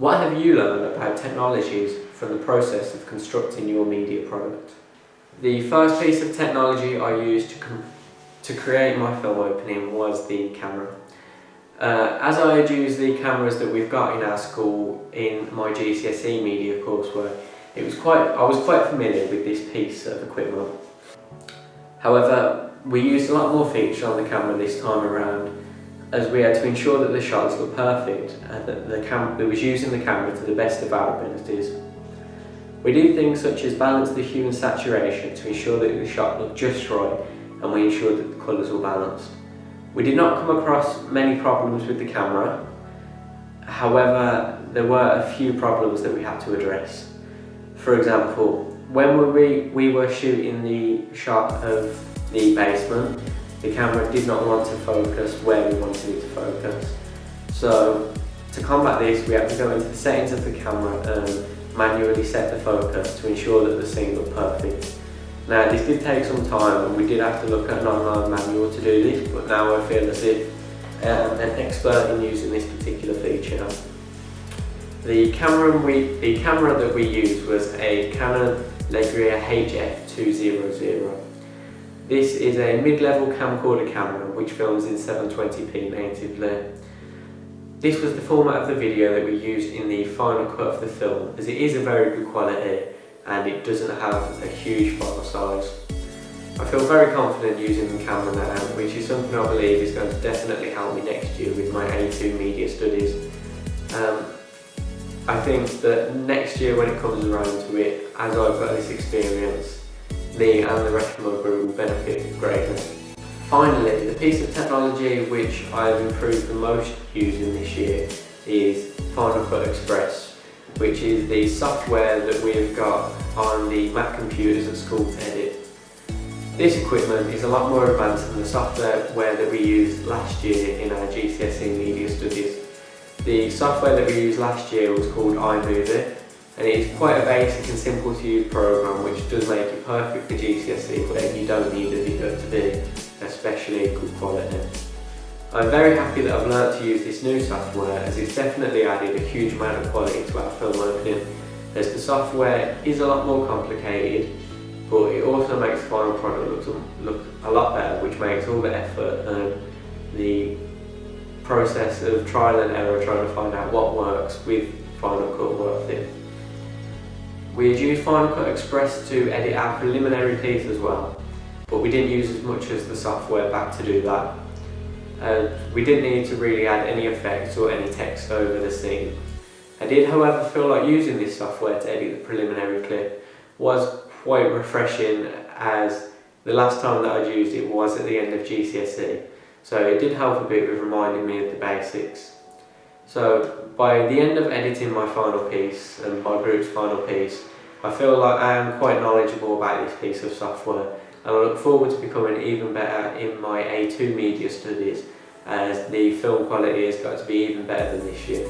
What have you learned about technologies from the process of constructing your media product? The first piece of technology I used to create my film opening was the camera. As I had used the cameras that we've got in our school in my GCSE media coursework, I was quite familiar with this piece of equipment. However, we used a lot more features on the camera this time around, as we had to ensure that the shots looked perfect and that we was using the camera to the best of our abilities. We did things such as balance the hue and saturation to ensure that the shot looked just right, and we ensured that the colours were balanced. We did not come across many problems with the camera. However, there were a few problems that we had to address. For example, when we were shooting the shot of the basement, the camera did not want to focus where we wanted it to focus. So, to combat this, we had to go into the settings of the camera and manually set the focus to ensure that the scene looked perfect. Now, this did take some time and we did have to look at an online manual to do this, but now I feel as if I'm an expert in using this particular feature. The camera that we used was a Canon Legria HF200. This is a mid-level camcorder camera which films in 720p natively. This was the format of the video that we used in the final cut of the film, as it is a very good quality and it doesn't have a huge file size. I feel very confident using the camera now, which is something I believe is going to definitely help me next year with my A2 Media Studies. I think that next year when it comes around to it, as I've got this experience, me and the rest of my group will benefit greatly. Finally, the piece of technology which I've improved the most using this year is Final Cut Express, which is the software that we've got on the Mac computers at school to edit. This equipment is a lot more advanced than the software that we used last year in our GCSE Media Studies. The software that we used last year was called iMovie, and it is quite a basic and simple to use program which does make it perfect for GCSE, but you don't need the video to be especially good quality. I'm very happy that I've learnt to use this new software, as it's definitely added a huge amount of quality to our film opening, as the software is a lot more complicated, but it also makes the final product look a lot better, which makes all the effort and the process of trial and error trying to find out what works with Final Cut worth it. We had used Final Cut Express to edit our preliminary piece as well, but we didn't use as much as the software back to do that. We didn't need to really add any effects or any text over the scene. I did, however, feel like using this software to edit the preliminary clip was quite refreshing, as the last time that I'd used it was at the end of GCSE, so it did help a bit with reminding me of the basics. So by the end of editing my final piece and my group's final piece, I feel like I am quite knowledgeable about this piece of software, and I look forward to becoming even better in my A2 Media Studies, as the film quality has got to be even better than this year.